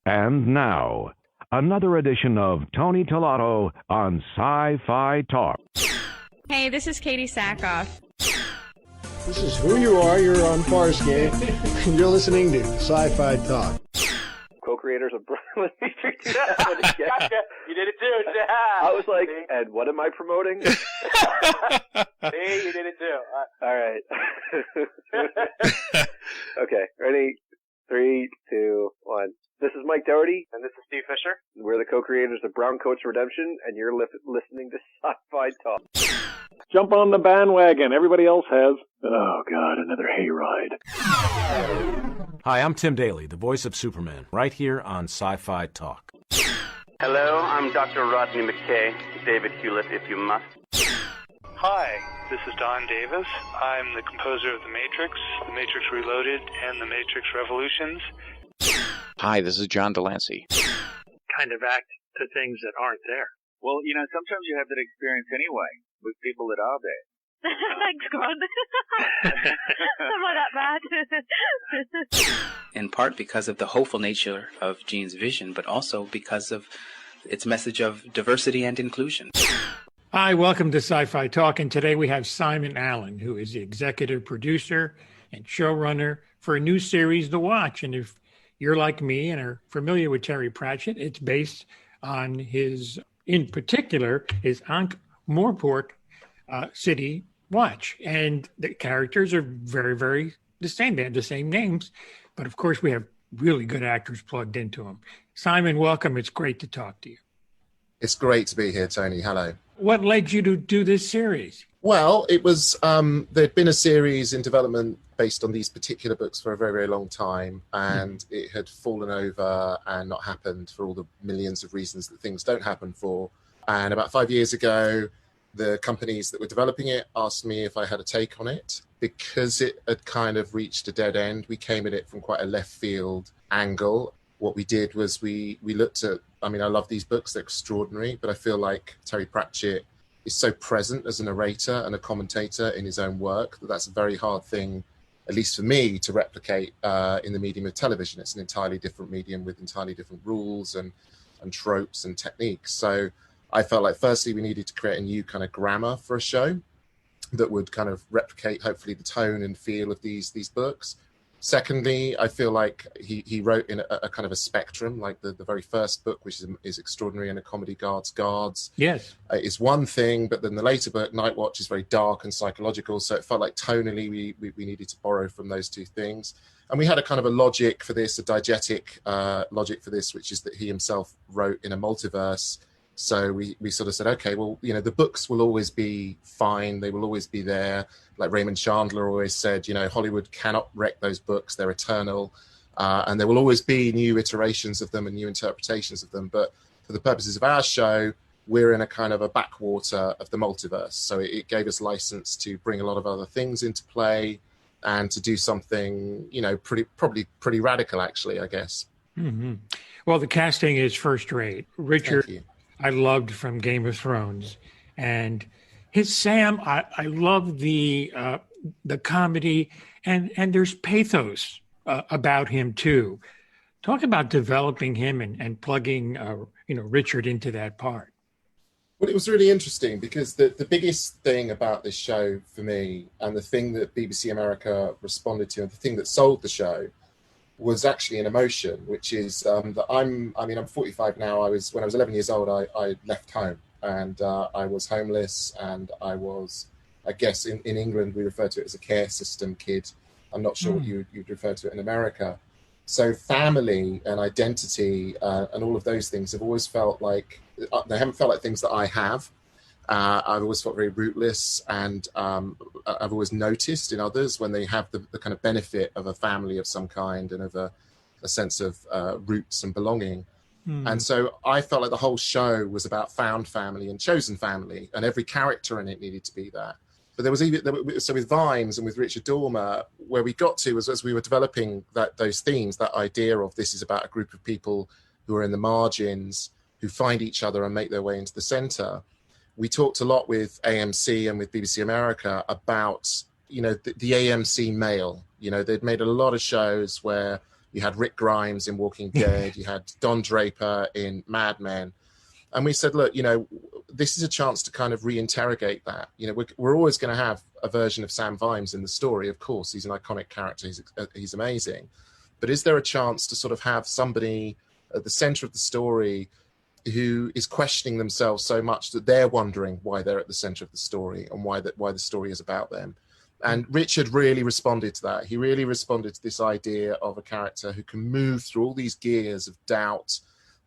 And now, another edition of Tony Tellado on Sci-Fi Talk. Hey, this is Katie Sackhoff. This is who you are. You're on Farscape, and you're listening to Sci-Fi Talk. Co-creators of Brooklyn. Gotcha. You did it too. I was like, and what am I promoting? See, you did it too. All right. Okay, ready? 3, 2, 1. This is Mike Doherty. And this is Steve Fisher. We're the co-creators of Brown Coats Redemption, and you're listening to Sci-Fi Talk. Jump on the bandwagon. Everybody else has. Oh, God, another hayride. Hi, I'm Tim Daly, the voice of Superman, right here on Sci-Fi Talk. Hello, I'm Dr. Rodney McKay, David Hewlett, if you must. Hi, this is Don Davis. I'm the composer of The Matrix Reloaded, and The Matrix Revolutions. Hi, this is John Delancey. Kind of act to things that aren't there. Well, you know, sometimes you have that experience anyway with people that are there. Thanks, God. I'm not that bad. In part because of the hopeful nature of Gene's vision, but also because of its message of diversity and inclusion. Hi, welcome to Sci-Fi Talk, and today we have Simon Allen, who is the executive producer and showrunner for a new series, The Watch. And if you're like me and are familiar with Terry Pratchett, it's based on his, in particular, his Ankh-Morpork city Watch. And the characters are very, very the same. They have the same names, but of course we have really good actors plugged into them. Simon, welcome. It's great to talk to you. It's great to be here, Tony. Hello. What led you to do this series? Well, it was, there'd been a series in development based on these particular books for a very, very long time, and it had fallen over and not happened for all the millions of reasons that things don't happen for. And about 5 years ago, the companies that were developing it asked me if I had a take on it. Because it had kind of reached a dead end, we came at it from quite a left field angle. What we did was we looked at, I mean, I love these books, they're extraordinary, but I feel like Terry Pratchett is so present as a narrator and a commentator in his own work that that's a very hard thing, at least for me, to replicate in the medium of television. It's an entirely different medium with entirely different rules and tropes and techniques. So I felt like, firstly, we needed to create a new kind of grammar for a show that would kind of replicate, hopefully, the tone and feel of these books. Secondly, I feel like he wrote in a kind of a spectrum, like the very first book, which is extraordinary, and A Comedy Guards, yes, is one thing, but then the later book, Night Watch, is very dark and psychological, so it felt like tonally we needed to borrow from those two things. And we had a kind of a logic for this, a diegetic logic for this, which is that he himself wrote in a multiverse. So we sort of said, okay, well, you know, the books will always be fine. They will always be there. Like Raymond Chandler always said, you know, Hollywood cannot wreck those books. They're eternal. And there will always be new iterations of them and new interpretations of them. But for the purposes of our show, we're in a kind of a backwater of the multiverse. So it gave us license to bring a lot of other things into play and to do something, you know, probably pretty radical, actually, I guess. Mm-hmm. Well, the casting is first rate. Richard, I loved from Game of Thrones, and his Sam, I love the comedy, and there's pathos about him too. Talk about developing him and plugging Richard into that part. Well, it was really interesting because the biggest thing about this show for me, and the thing that BBC America responded to, and the thing that sold the show, was actually an emotion, which is that I'm 45 now. When I was 11 years old, I left home, and I was homeless, and I was, I guess in England we refer to it as a care system kid. I'm not sure what you'd refer to it in America. So family and identity and all of those things have always felt like, they haven't felt like things that I have. I've always felt very rootless, and I've always noticed in others when they have the kind of benefit of a family of some kind and of a sense of roots and belonging. And so I felt like the whole show was about found family and chosen family, and every character in it needed to be that. But there was even, so with Vimes and with Richard Dormer, where we got to was as we were developing those themes, that idea of this is about a group of people who are in the margins, who find each other and make their way into the center. We talked a lot with AMC and with BBC America about, the AMC male. They'd made a lot of shows where You had Rick Grimes in Walking Dead. You had Don Draper in Mad Men. And we said, look, this is a chance to kind of reinterrogate that. We're always going to have a version of Sam Vimes in the story. Of course, he's an iconic character. He's amazing. But is there a chance to sort of have somebody at the center of the story who is questioning themselves so much that they're wondering why they're at the center of the story and why the story is about them? And Richard really responded to that. He really responded to this idea of a character who can move through all these gears of doubt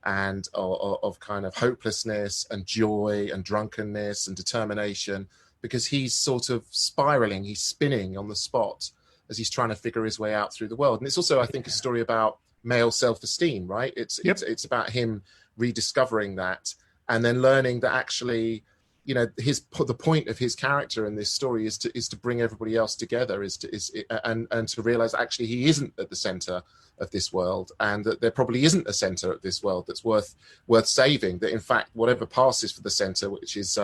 and of kind of hopelessness and joy and drunkenness and determination, because he's sort of spiraling, he's spinning on the spot as he's trying to figure his way out through the world. And it's also, I think, a story about male self-esteem, right? It's about him rediscovering that and then learning that actually, the point of his character in this story is to bring everybody else together, and to realize actually he isn't at the center of this world, and that there probably isn't a center of this world that's worth saving. That in fact, whatever passes for the center, which is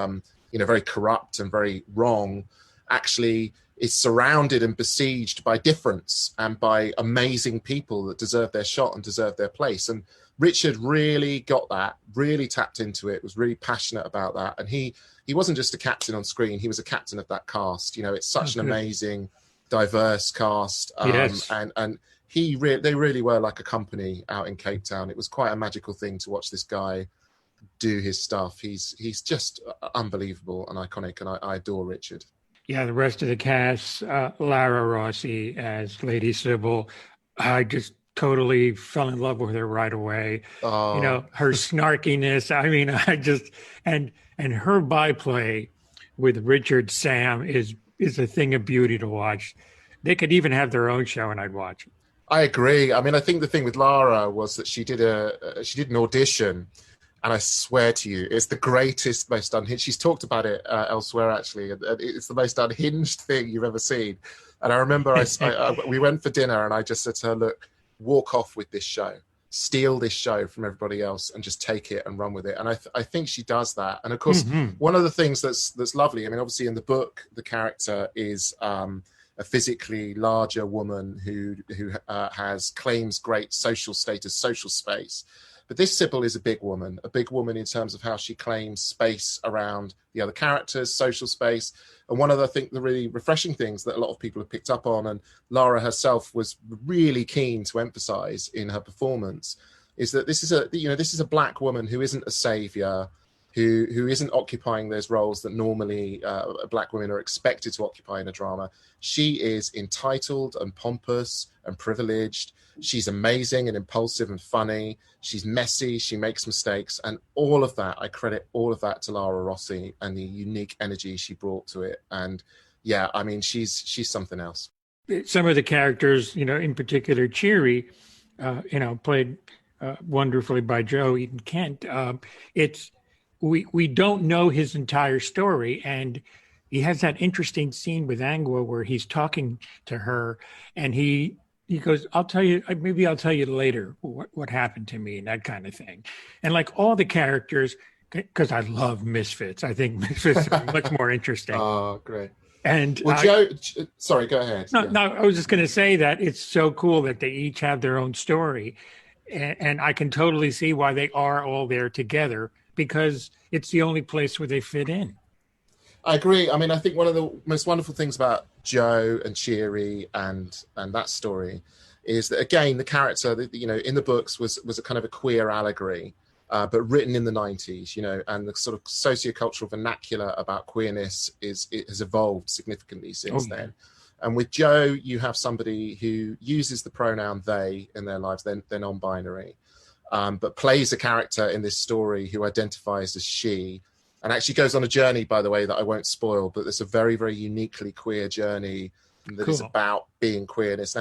very corrupt and very wrong, actually is surrounded and besieged by difference and by amazing people that deserve their shot and deserve their place. And Richard really got that, really tapped into it, was really passionate about that. And he wasn't just a captain on screen, he was a captain of that cast. It's such an amazing, diverse cast. Yes. And they really were like a company out in Cape Town. It was quite a magical thing to watch this guy do his stuff. He's just unbelievable and iconic, and I adore Richard. Yeah, the rest of the cast, Lara Rossi as Lady Sybil, I just totally fell in love with her right away. Oh. Her snarkiness. I mean, and her byplay with Richard Sam is a thing of beauty to watch. They could even have their own show and I'd watch it. I agree. I mean, I think the thing with Lara was that she did an audition, and I swear to you, it's the greatest, most unhinged. She's talked about it elsewhere, actually. And it's the most unhinged thing you've ever seen. And I remember we went for dinner, and I just said to her, look, walk off with this show, steal this show from everybody else, and just take it and run with it. And I think she does that. And of course, one of the things that's lovely, I mean, obviously in the book, the character is a physically larger woman who claims great social status, social space. But this Sybil is a big woman in terms of how she claims space around the other characters, social space. And one of the really refreshing things that a lot of people have picked up on, and Lara herself was really keen to emphasize in her performance, is that this is a black woman who isn't a savior, who isn't occupying those roles that normally black women are expected to occupy in a drama. She is entitled and pompous and privileged. She's amazing and impulsive and funny. She's messy. She makes mistakes. And all of that, I credit all of that to Lara Rossi and the unique energy she brought to it. And yeah, I mean, she's something else. Some of the characters, in particular, Cheery, played wonderfully by Joe Eaton Kent. We don't know his entire story, and he has that interesting scene with Angua where he's talking to her, and he goes, maybe I'll tell you later what happened to me, and that kind of thing. And like all the characters, because I love Misfits, I think Misfits are much more interesting. Oh, great. And Joe, sorry, go ahead. No, I was just going to say that it's so cool that they each have their own story, and I can totally see why they are all there together, because it's the only place where they fit in. I agree. I mean, I think one of the most wonderful things about Joe and Cheery and that story is that, again, the character that, in the books was a kind of a queer allegory, but written in the 90s, and the sort of sociocultural vernacular about queerness it has evolved significantly since then. And with Joe, you have somebody who uses the pronoun they in their lives. They're non-binary, but plays a character in this story who identifies as she, and actually goes on a journey, by the way, that I won't spoil, but it's a very, very uniquely queer journey that is about being queerness,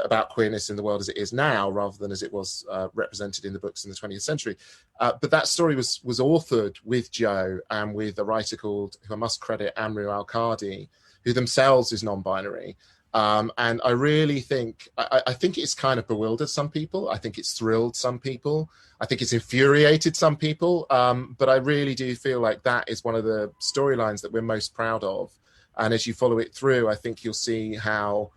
about queerness in the world as it is now, rather than as it was represented in the books in the 20th century. But that story was authored with Joe and with a writer called, who I must credit, Amru Al-Qadi, who themselves is non-binary. And I really think, I think it's kind of bewildered some people. I think it's thrilled some people. I think it's infuriated some people. But I really do feel like that is one of the storylines that we're most proud of. And as you follow it through, I think you'll see how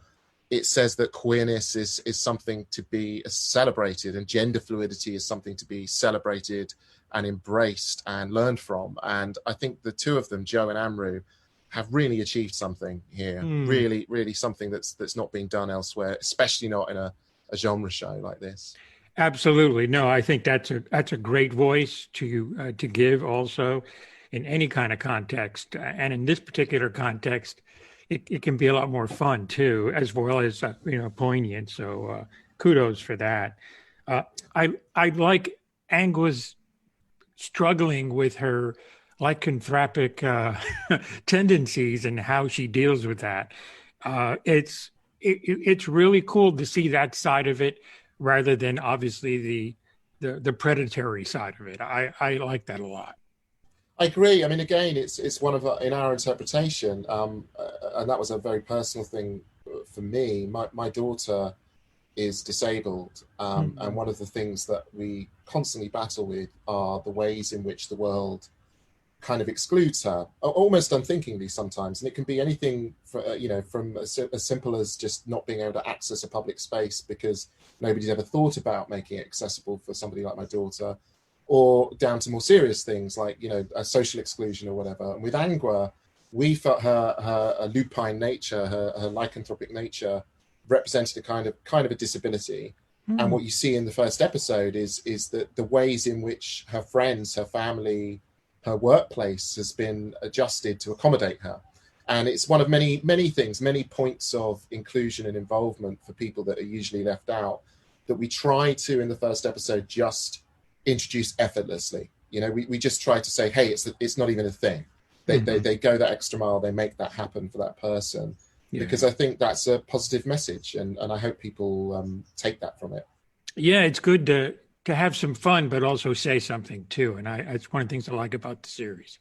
it says that queerness is something to be celebrated, and gender fluidity is something to be celebrated and embraced and learned from. And I think the two of them, Joe and Amru, have really achieved something here. Really, really something that's not being done elsewhere, especially not in a genre show like this. Absolutely. No, I think that's a great voice to give also in any kind of context. And in this particular context, it can be a lot more fun too, as well as, poignant. So kudos for that. I like Angwa's struggling with her lycanthropic tendencies and how she deals with that. It's really cool to see that side of it rather than obviously the predatory side of it. I like that a lot. I agree. I mean, again, it's one of in our interpretation, and that was a very personal thing for me. My daughter is disabled, and one of the things that we constantly battle with are the ways in which the world kind of excludes her, almost unthinkingly sometimes. And it can be anything, from as simple as just not being able to access a public space because nobody's ever thought about making it accessible for somebody like my daughter, or down to more serious things like, a social exclusion or whatever. And with Angwa, we felt her lupine nature, her lycanthropic nature represented a kind of a disability. And what you see in the first episode is that the ways in which her friends, her family, her workplace has been adjusted to accommodate her. And it's one of many, many things, many points of inclusion and involvement for people that are usually left out, that we try to, in the first episode, just introduce effortlessly. We just try to say, hey, it's not even a thing. They go that extra mile, they make that happen for that person. Yeah. Because I think that's a positive message, and I hope people take that from it. Yeah, it's good to have some fun, but also say something too. And it's one of the things I like about the series.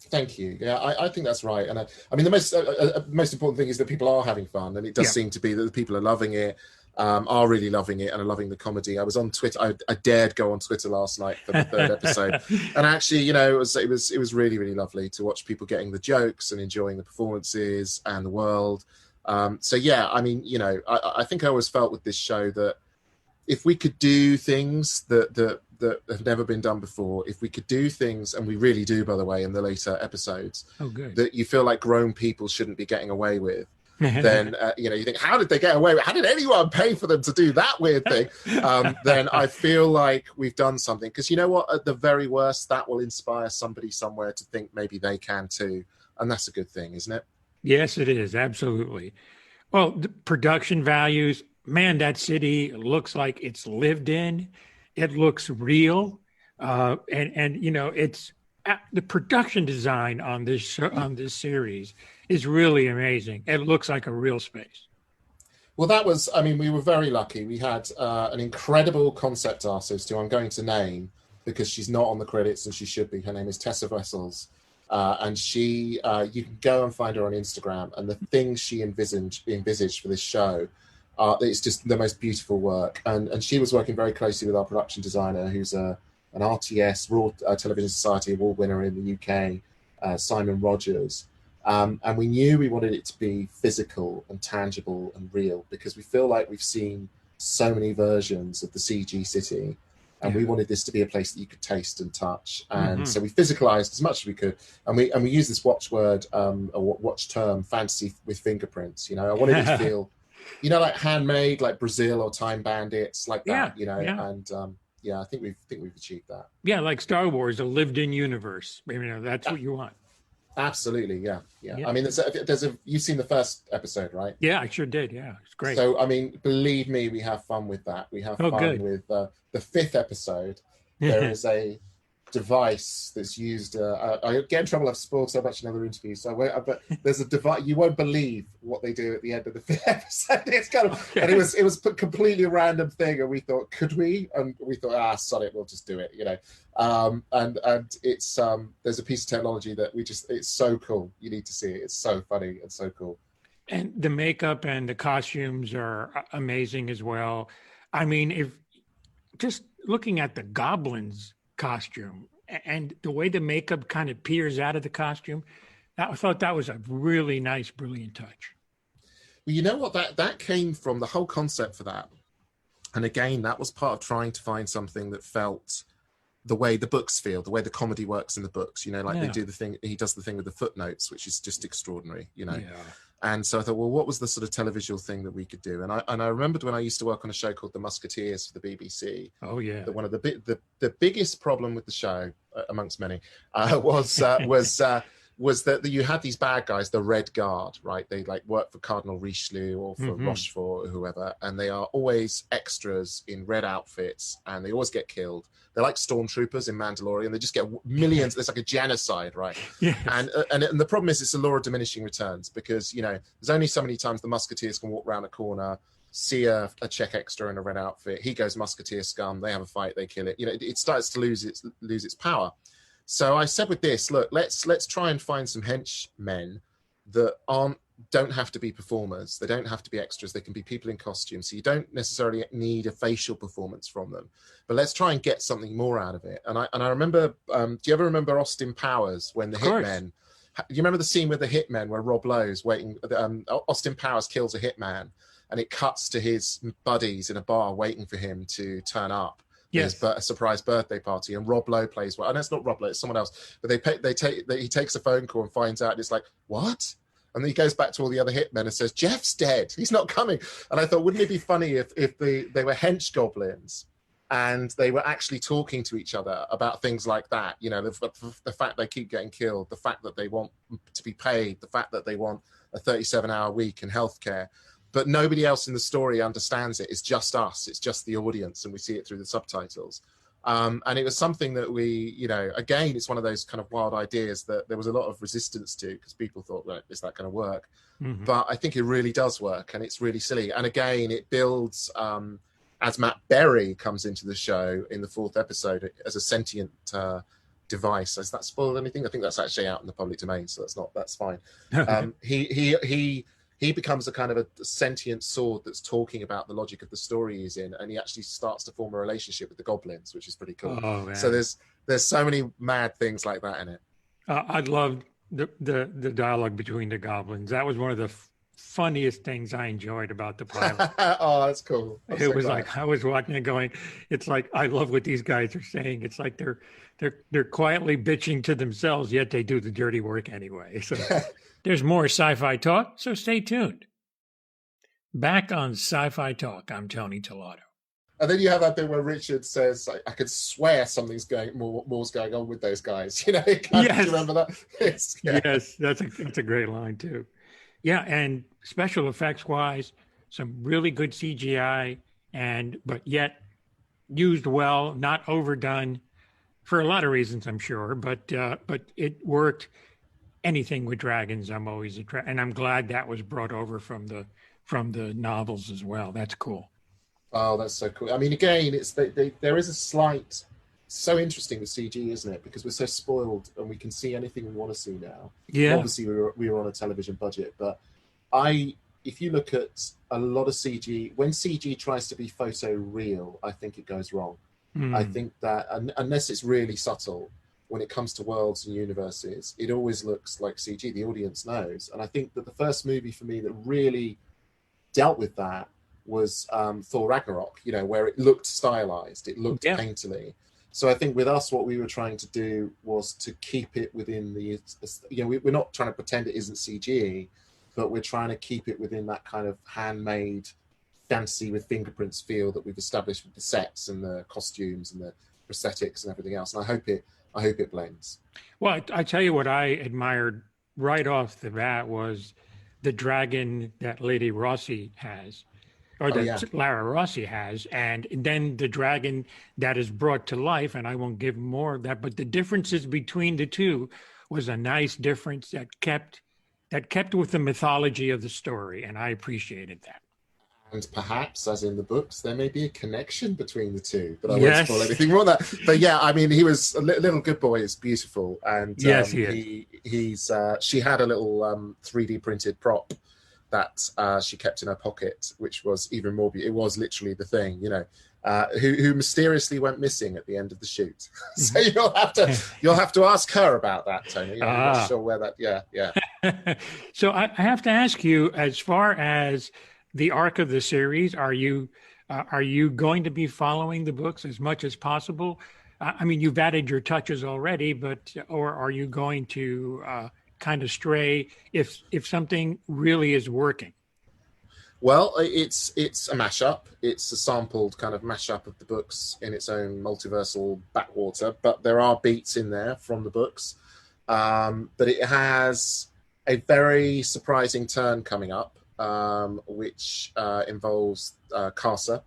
Thank you. Yeah, I think that's right. And I mean, the most important thing is that people are having fun, and it does seem to be that the people are loving it, are really loving it, and are loving the comedy. I was on Twitter. I dared go on Twitter last night for the third episode, and actually, it was really, really lovely to watch people getting the jokes and enjoying the performances and the world. So yeah, I mean, I think I always felt with this show that if we could do things that have never been done before, if we could do things, and we really do, by the way, in the later episodes, that you feel like grown people shouldn't be getting away with, then you think, how did they get away with? How did anyone pay for them to do that weird thing? Then I feel like we've done something, because you know what? At the very worst, that will inspire somebody somewhere to think maybe they can too, and that's a good thing, isn't it? Yes, it is. Absolutely. Well, the production values, man, that city looks like it's lived in. It looks real. And it's the production design on this series is really amazing. It looks like a real space. Well, we were very lucky. We had an incredible concept artist who I'm going to name because she's not on the credits and she should be. Her name is Tessa Vessels. And she, you can go and find her on Instagram, and the things she envisaged for this show, it's just the most beautiful work. And she was working very closely with our production designer, who's an RTS, Royal Television Society Award winner in the UK, Simon Rogers. And we knew we wanted it to be physical and tangible and real, because we feel like we've seen so many versions of the CG city. And we wanted this to be a place that you could taste and touch, and so we physicalized as much as we could, and we used this watchword, or watch term, fantasy with fingerprints. I wanted it to feel, like handmade, like Brazil or Time Bandits, like that. And I think we've achieved that. Yeah, like Star Wars, a lived-in universe. That's what you want. Absolutely, yeah. I mean, you've seen the first episode, right? Yeah, I sure did. Yeah, it's great. So, I mean, believe me, we have fun with that. We have fun with the fifth episode. There is a device that's used. I get in trouble. I've spoiled so much in other interviews. But there's a device. You won't believe what they do at the end of the fifth episode. It's kind of, and it was completely a random thing, and we thought, could we? And we thought, sod it, we'll just do it. And it's there's a piece of technology that it's so cool. You need to see it. It's so funny and so cool. And the makeup and the costumes are amazing as well. I mean, if just looking at the Goblin's costume and the way the makeup kind of peers out of the costume, I thought that was a really nice, brilliant touch. Well, you know what? That came from the whole concept for that. And again, that was part of trying to find something that felt the way the books feel, the way the comedy works in the books, you know, like they do the thing, he does the thing with the footnotes, which is just extraordinary, you know. And so I thought, well, what was the sort of televisual thing that we could do? And I remembered when I used to work on a show called The Musketeers for the BBC. Oh yeah. That one of the biggest problem with the show, amongst many, was that you had these bad guys, the Red Guard, right? They like work for Cardinal Richelieu or for Rochefort or whoever, and they are always extras in red outfits, and they always get killed. They're like stormtroopers in Mandalorian. They just get millions. It's like a genocide, right? Yes. And the problem is it's a law of diminishing returns, because, you know, there's only so many times the Musketeers can walk around a corner, see a Czech extra in a red outfit. He goes Musketeer scum. They have a fight. They kill it. You know, it starts to lose its power. So I said with this, look, let's try and find some henchmen that don't have to be performers. They don't have to be extras. They can be people in costume. So you don't necessarily need a facial performance from them. But let's try and get something more out of it. And I remember, do you ever remember Austin Powers when the hitmen? You remember the scene with the hitmen where Rob Lowe's waiting? Austin Powers kills a hitman, and it cuts to his buddies in a bar waiting for him to turn up. Yes, a surprise birthday party, and Rob Lowe plays well. And it's not Rob Lowe; it's someone else. But he takes a phone call and finds out, and it's like, what? And then he goes back to all the other hitmen and says, Jeff's dead. He's not coming. And I thought, wouldn't it be funny if they were hench goblins and they were actually talking to each other about things like that? You know, the fact they keep getting killed, the fact that they want to be paid, the fact that they want a 37-hour week in healthcare. But nobody else in the story understands it. It's just us. It's just the audience, and we see it through the subtitles. And it was something that we, you know, again, it's one of those kind of wild ideas that there was a lot of resistance to, because people thought, well, is that going to work? But I think it really does work, and it's really silly. And again, it builds, as Matt Berry comes into the show in the 4th episode as a sentient device. Has that spoiled anything? I think that's actually out in the public domain, so that's fine. He becomes a kind of a sentient sword that's talking about the logic of the story he's in, and he actually starts to form a relationship with the goblins, which is pretty cool. Oh, man. So there's so many mad things like that in it. I loved the dialogue between the goblins. That was one of the funniest things I enjoyed about the pilot. Oh, that's cool. It was like, I was watching it going, it's like, I love what these guys are saying. It's like they're quietly bitching to themselves, yet they do the dirty work anyway. So there's more sci-fi talk, so stay tuned. Back on Sci-Fi Talk, I'm Tony Tellado. And then you have that bit where Richard says, I could swear something's more's going on with those guys. You know, yes. Do you remember that? Yes, that's a great line too. Yeah, and special effects wise, some really good CGI, but yet used well, not overdone, for a lot of reasons, I'm sure. But it worked. Anything with dragons, I'm always attracted, and I'm glad that was brought over from the novels as well. That's cool. Oh, that's so cool. I mean, again, it's there is a slight, so interesting with CG, isn't it? Because we're so spoiled and we can see anything we want to see now. Yeah. Obviously, we were on a television budget, but if you look at a lot of CG, when CG tries to be photo real, I think it goes wrong. I think that unless it's really subtle, when it comes to worlds and universes, it always looks like CG. The audience knows. And I think that the first movie for me that really dealt with that was Thor Ragnarok, you know, where it looked stylized, it looked painterly. So I think with us, what we were trying to do was to keep it within the, you know, we're not trying to pretend it isn't CG, but we're trying to keep it within that kind of handmade fantasy with fingerprints feel that we've established with the sets and the costumes and the prosthetics and everything else. And I hope it blends. Well, I tell you what I admired right off the bat was the dragon that Lady Rossi has, or that Lara Rossi has, and then the dragon that is brought to life, and I won't give more of that, but the differences between the two was a nice difference that kept with the mythology of the story, and I appreciated that. And perhaps, as in the books, there may be a connection between the two, but I won't spoil anything more than that. But yeah, I mean, he was a little good boy. Is beautiful, and yes, he is. She had a little 3D printed prop that she kept in her pocket, which was even more beautiful. It was literally the thing, you know, who mysteriously went missing at the end of the shoot. So you'll have to ask her about that, Tony. I'm not sure where that. Yeah. So I have to ask you, as far as the arc of the series, are you going to be following the books as much as possible? I mean, you've added your touches already, but or are you going to kind of stray if something really is working? Well, it's a mashup. It's a sampled kind of mashup of the books in its own multiversal backwater, but there are beats in there from the books. But it has a very surprising turn coming up, which involves Casa,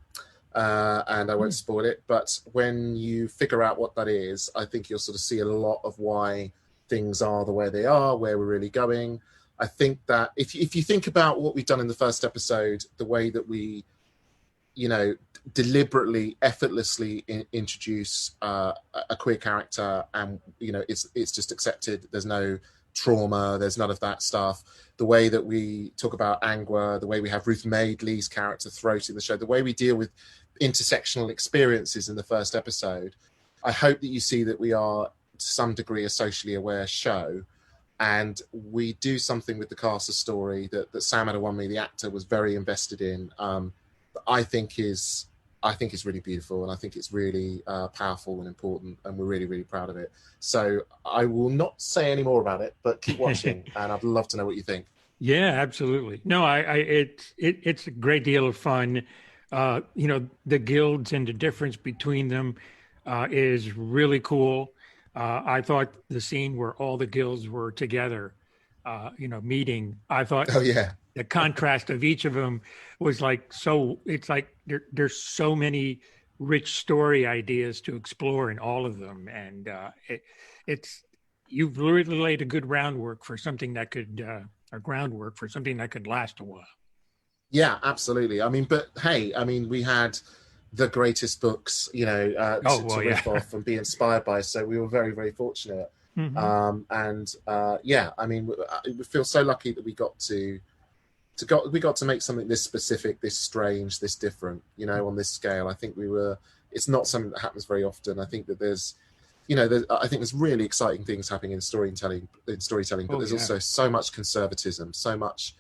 and I won't spoil it. But when you figure out what that is, I think you'll sort of see a lot of why things are the way they are, where we're really going. I think that if you think about what we've done in the first episode, the way that we, deliberately, effortlessly introduce a queer character, and it's just accepted. There's no trauma. There's none of that stuff. The way that we talk about Angua, the way we have Ruth Madeley's character Throat in the show, the way we deal with intersectional experiences in the first episode. I hope that you see that we are to some degree a socially aware show. And we do something with the Casa story that Sam Adewunmi, the actor, was very invested in. That I think is really beautiful, and I think it's really powerful and important, and we're really, really proud of it. So I will not say any more about it, but keep watching, and I'd love to know what you think. Yeah, absolutely. No, it's a great deal of fun. The guilds and the difference between them is really cool. I thought the scene where all the guilds were together, meeting, I thought the contrast of each of them was it's like there's so many rich story ideas to explore in all of them. And you've really laid a good groundwork for something that could, last a while. Yeah, absolutely. I mean, but hey, we had the greatest books, to riff off and be inspired by. So we were very, very fortunate. Mm-hmm. We feel so lucky that we got to make something this specific, this strange, this different, on this scale. I think it's not something that happens very often. I think that there's really exciting things happening in storytelling, but there's also so much conservatism, so much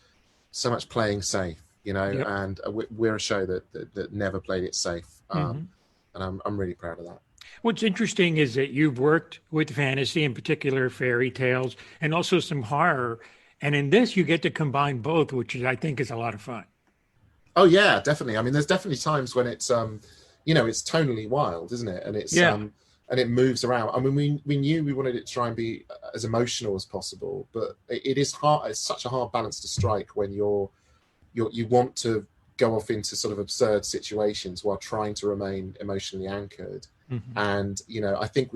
playing safe. And we're a show that never played it safe. And I'm really proud of that. What's interesting is that you've worked with fantasy, in particular fairy tales, and also some horror. And in this, you get to combine both, which I think is a lot of fun. Oh, yeah, definitely. There's definitely times when it's, it's tonally wild, isn't it? And it's, and it moves around. We knew we wanted it to try and be as emotional as possible, but it is hard. It's such a hard balance to strike when you want to go off into sort of absurd situations while trying to remain emotionally anchored. Mm-hmm. And I think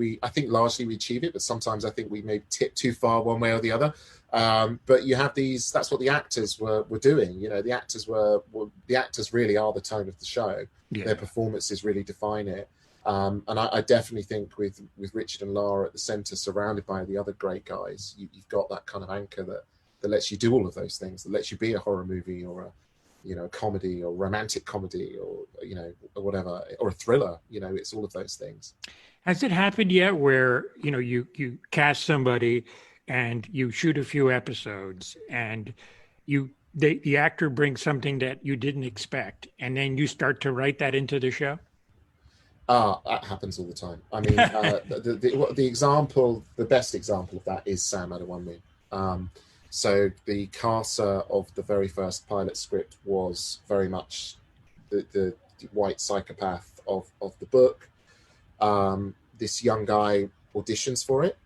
largely we achieve it, but sometimes I think we may tip too far one way or the other. But you have these. That's what the actors were doing. The actors really are the tone of the show. Yeah. Their performances really define it. And I definitely think with Richard and Lara at the centre, surrounded by the other great guys, you've got that kind of anchor that lets you do all of those things, that lets you be a horror movie or a comedy or romantic comedy or whatever, or a thriller. It's all of those things. Has it happened yet where you cast somebody and you shoot a few episodes and the actor brings something that you didn't expect, and then you start to write that into the show? That happens all the time. The best example of that is Sam Adewunmi. So the Casa of the very first pilot script was very much the white psychopath of the book. This young guy auditions for it,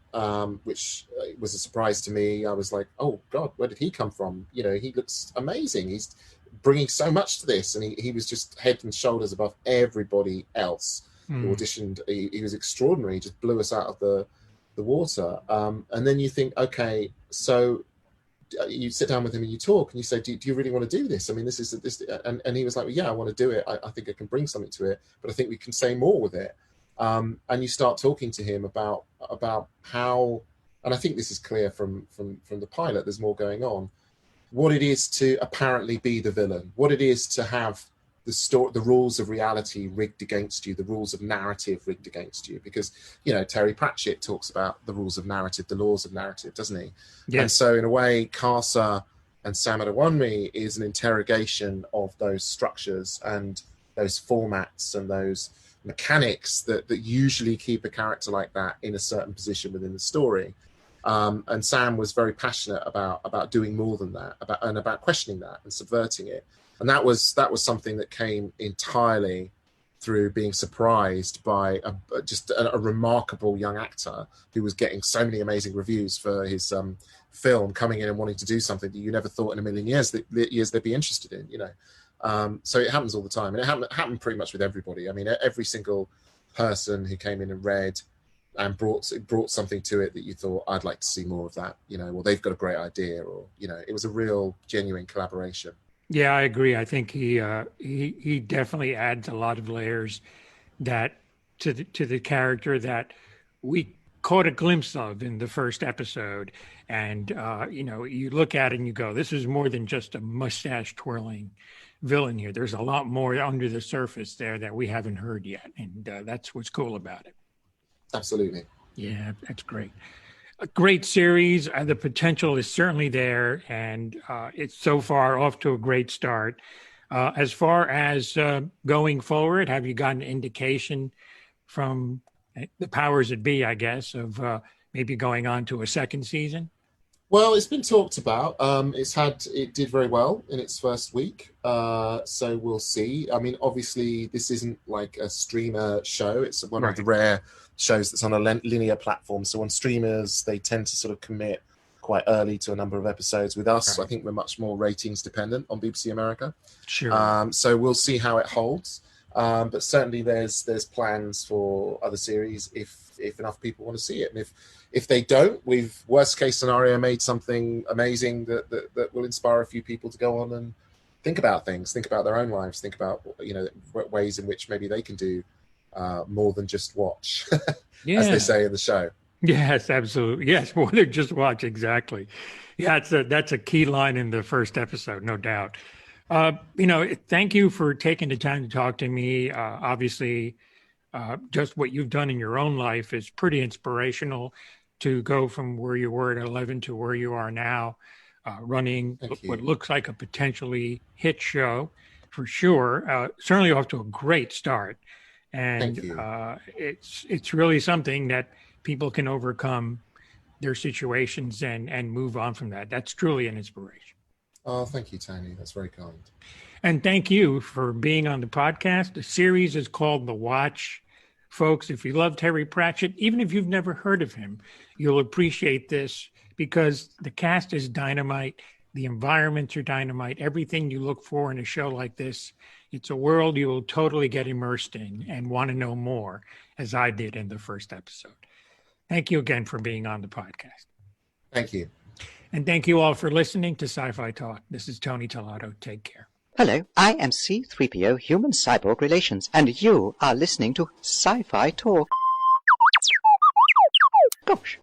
which was a surprise to me. I was like, oh God, where did he come from? He looks amazing. He's bringing so much to this, and he was just head and shoulders above everybody else who auditioned. He was extraordinary. He just blew us out of the water. And then you think, okay, so you sit down with him and you talk and you say, do you really want to do this? This is this, and he was like, well, yeah, I want to do it. I think I can bring something to it, but I think we can say more with it. And you start talking to him about how, and I think this is clear from the pilot, there's more going on, what it is to apparently be the villain, what it is to have the rules of reality rigged against you, the rules of narrative rigged against you, because Terry Pratchett talks about the rules of narrative, the laws of narrative, doesn't he? Yes. And so in a way, Casa and Samadawami is an interrogation of those structures and those formats and those mechanics that usually keep a character like that in a certain position within the story. And Sam was very passionate about doing more than that, about questioning that and subverting it. And that was something that came entirely through being surprised by a remarkable young actor who was getting so many amazing reviews for his film, coming in and wanting to do something that you never thought in a million years they'd be interested in. So it happens all the time, and it happened pretty much with everybody. I mean, every single person who came in and read and brought something to it that you thought, I'd like to see more of that. Well, they've got a great idea, or it was a real genuine collaboration. Yeah, I agree. I think he definitely adds a lot of layers that to the character that we caught a glimpse of in the first episode. And you look at it and you go, this is more than just a mustache twirling villain here. There's a lot more under the surface there that we haven't heard yet, and that's what's cool about it. Absolutely. Yeah, that's great. A great series. The potential is certainly there, and it's so far off to a great start. As far as going forward, have you gotten an indication from the powers that be, I guess, of maybe going on to a second season? Well, it's been talked about. It did very well in its first week, so we'll see. I mean, obviously, this isn't like a streamer show. It's one of the rare shows that's on a linear platform. So on streamers, they tend to sort of commit quite early to a number of episodes. With us, I think we're much more ratings dependent on BBC America. Sure. So we'll see how it holds. But certainly, there's plans for other series if enough people want to see it, and if they don't, we've worst case scenario made something amazing that will inspire a few people to go on and think about things, think about their own lives, think about ways in which maybe they can do more than just watch, as they say in the show. Yes, absolutely. Yes, more than just watch. Exactly. Yeah, that's a key line in the first episode, no doubt. Thank you for taking the time to talk to me. Obviously, just what you've done in your own life is pretty inspirational to go from where you were at 11 to where you are now, running what looks like a potentially hit show for sure. Certainly off to a great start. And it's really something that people can overcome their situations and move on from that. That's truly an inspiration. Oh, thank you, Tony. That's very kind. And thank you for being on the podcast. The series is called The Watch. Folks, if you love Terry Pratchett, even if you've never heard of him, you'll appreciate this because the cast is dynamite. The environments are dynamite. Everything you look for in a show like this. It's a world you will totally get immersed in and want to know more, as I did in the first episode. Thank you again for being on the podcast. Thank you. And thank you all for listening to Sci-Fi Talk. This is Tony Tellado. Take care. Hello, I am C-3PO Human Cyborg Relations, and you are listening to Sci-Fi Talk. Gosh.